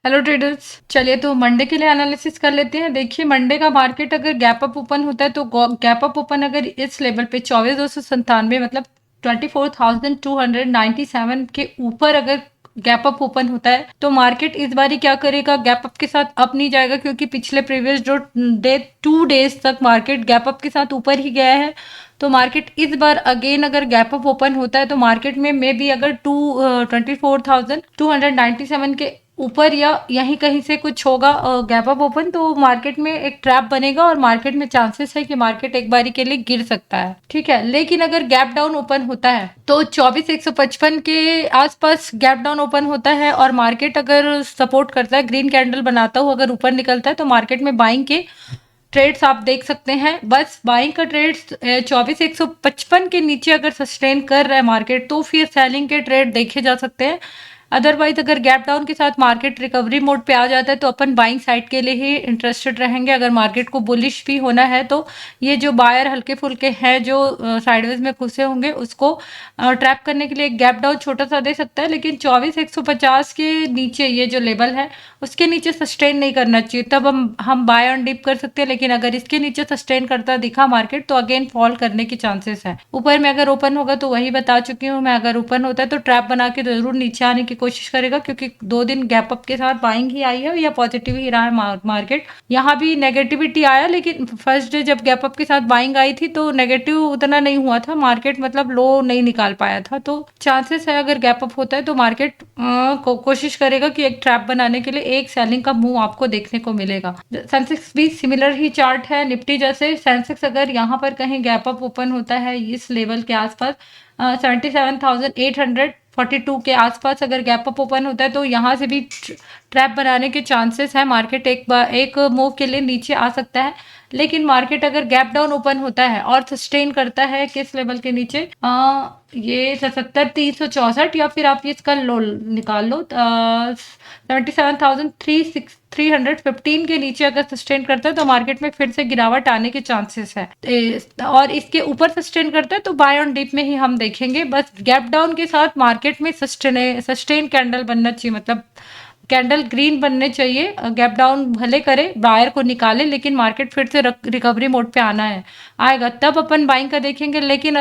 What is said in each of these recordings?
Hello traders, चलिए तो Monday के लिए एनालिसिस कर लेते हैं। देखिए मंडे का मार्केट अगर गैप अप ओपन होता है तो गैप अप ओपन अगर इस लेवल पे 24,297 मतलब 24,297 के ऊपर अगर गैप अप ओपन होता है तो मार्केट इस बारी क्या करेगा, गैप अप के साथ अप नहीं जाएगा, क्योंकि पिछले प्रीवियस जो डे 2 डेज तक मार्केट गैप अप के साथ ऊपर ही गया है। तो मार्केट इस बार अगेन अगर गैप अप ओपन होता है तो मार्केट में मे बी अगर 24,297 के ऊपर या यहीं कहीं से कुछ होगा गैप अप ओपन, तो मार्केट में एक ट्रैप बनेगा और मार्केट में चांसेस है कि मार्केट एक बारी के लिए गिर सकता है। ठीक है, लेकिन अगर गैप डाउन ओपन होता है तो 24,155 के आसपास गैप डाउन ओपन होता है और मार्केट अगर सपोर्ट करता है, ग्रीन कैंडल बनाता हुआ अगर ऊपर निकलता है तो मार्केट में बाइंग के ट्रेड्स आप देख सकते हैं। बस बाइंग का ट्रेड्स 24,155 के नीचे अगर सस्टेन कर रहा है मार्केट तो फिर सेलिंग के ट्रेड देखे जा सकते हैं। अदरवाइज अगर गैप डाउन के साथ मार्केट रिकवरी मोड पे आ जाता है तो अपन बाइंग साइड के लिए ही इंटरेस्टेड रहेंगे। अगर मार्केट को बुलिश भी होना है तो ये जो बायर हल्के फुल्के हैं जो साइडवेज में घुसे होंगे उसको ट्रैप करने के लिए एक गैप डाउन छोटा सा दे सकता है, लेकिन 24,150 के नीचे ये जो लेवल है उसके नीचे सस्टेन नहीं करना चाहिए, तब हम बाय ऑन डिप कर सकते हैं। लेकिन अगर इसके नीचे सस्टेन करता दिखा मार्केट तो अगेन फॉल करने की चांसेस है। ऊपर में अगर ओपन होगा तो वही बता चुकी हूँ मैं, अगर ओपन होता है तो ट्रैप बना के जरूर नीचे आने की कोशिश करेगा, क्योंकि 2 दिन गैप अप के साथ बाइंग ही आई है या पॉजिटिव ही रहा है मार्केट। यहाँ भी नेगेटिविटी आया, लेकिन फर्स्ट डे जब गैप अप के साथ बाइंग आई थी तो नेगेटिव उतना नहीं हुआ था मार्केट, मतलब लो नहीं निकाल पाया था। तो चांसेस है अगर गैप अप होता है तो मार्केट कोशिश करेगा कि एक ट्रैप बनाने के लिए एक सेलिंग का मूव आपको देखने को मिलेगा। सेंसेक्स भी सिमिलर ही चार्ट है निफ्टी जैसे। सेंसेक्स अगर यहाँ पर कहीं गैप अप ओपन होता है इस लेवल के आसपास 77,842 के आसपास अगर गैप अप ओपन होता है तो यहाँ से भी ट्रैप बनाने के चांसेस है। मार्केट एक मूव के लिए नीचे आ सकता है, लेकिन मार्केट अगर गैप डाउन ओपन होता है और सस्टेन करता है किस लेवल के नीचे, ये 77,364 या फिर आप ये इसका लो निकाल लो 77,315 के नीचे अगर सस्टेन करता है तो मार्केट में फिर से गिरावट आने के चांसेस है। और इसके ऊपर सस्टेन करता है तो बाय ऑन डिप में ही हम देखेंगे। बस गैप डाउन के साथ मार्केट में सस्टेन कैंडल बनना चाहिए, मतलब कैंडल ग्रीन बनने चाहिए। गैप डाउन भले करे, बायर को निकाले, लेकिन मार्केट फिर से रिकवरी मोड पे आना है, आएगा तब अपन बाइंग का देखेंगे। लेकिन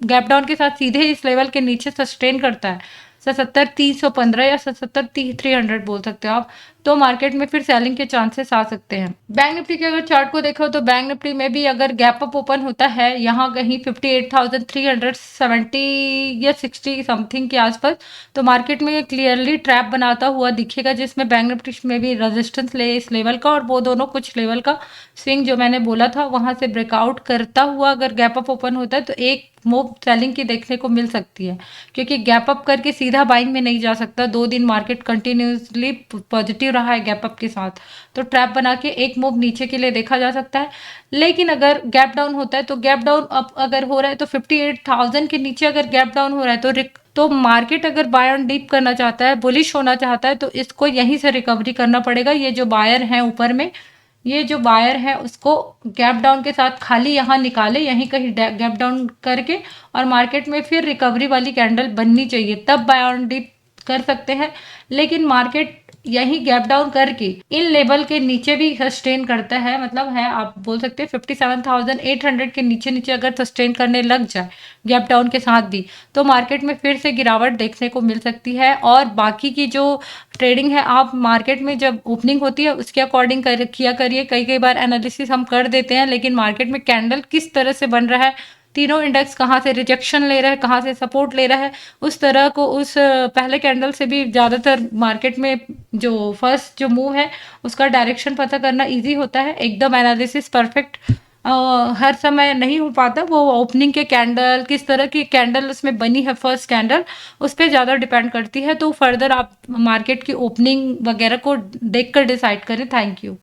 गैप डाउन के साथ सीधे इस लेवल के नीचे सस्टेन करता है 77,315 या 77,300 बोल सकते हो आप, तो मार्केट में फिर सेलिंग के चांसेस आ सकते हैं। बैंक निफ्टी के अगर चार्ट को देखो तो बैंक निफ्टी में भी अगर गैप अप ओपन होता है यहाँ कहीं 58,370 या 60 समथिंग के आसपास तो मार्केट में क्लियरली ट्रैप बनाता हुआ दिखेगा, जिसमें बैंक निफ्टी में भी रेजिस्टेंस ले इस लेवल का और वो दोनों कुछ लेवल का स्विंग जो मैंने बोला था वहां से ब्रेकआउट करता हुआ अगर गैप अप ओपन होता है तो एक मूव सेलिंग की देखने को मिल सकती है, क्योंकि गैप अप करके सीधा बाइंग में नहीं जा सकता। 2 दिन मार्केट कंटिन्यूसली पॉजिटिव रहा है गैप अप के साथ, तो ट्रैप बना के एक मूव नीचे के लिए देखा जा सकता है। लेकिन अगर गैप डाउन होता है तो गैप डाउन अप अगर हो रहा है तो 58,000 के नीचे अगर गैप डाउन हो रहा है तो मार्केट अगर बाय ऑन डीप करना चाहता है, बुलिश होना चाहता है, तो इसको यहीं से रिकवरी करना पड़ेगा। ये जो बायर है ऊपर में, ये जो बायर है उसको गैप डाउन के साथ खाली यहाँ निकाले, यहीं कहीं गैप डाउन करके और मार्केट में फिर रिकवरी वाली कैंडल बननी चाहिए, तब बाय ऑन डिप कर सकते हैं। लेकिन मार्केट यही गैप डाउन करके इन लेवल के नीचे भी सस्टेन करता है, मतलब है आप बोल सकते हैं 57,800 के नीचे नीचे अगर सस्टेन करने लग जाए गैप डाउन के साथ भी, तो मार्केट में फिर से गिरावट देखने को मिल सकती है। और बाकी की जो ट्रेडिंग है आप मार्केट में जब ओपनिंग होती है उसके अकॉर्डिंग किया करिए। कई कई बार एनालिसिस हम कर देते हैं, लेकिन मार्केट में कैंडल किस तरह से बन रहा है, तीनों इंडेक्स कहाँ से रिजेक्शन ले रहा है, कहाँ से सपोर्ट ले रहा है, उस तरह को उस पहले कैंडल से भी ज़्यादातर मार्केट में जो फर्स्ट जो मूव है उसका डायरेक्शन पता करना इजी होता है। एकदम एनालिसिस परफेक्ट हर समय नहीं हो पाता, वो ओपनिंग के कैंडल किस तरह की कैंडल उसमें बनी है फर्स्ट कैंडल उस पर ज़्यादा डिपेंड करती है। तो फर्दर आप मार्केट की ओपनिंग वगैरह को देख कर डिसाइड करें। Thank you.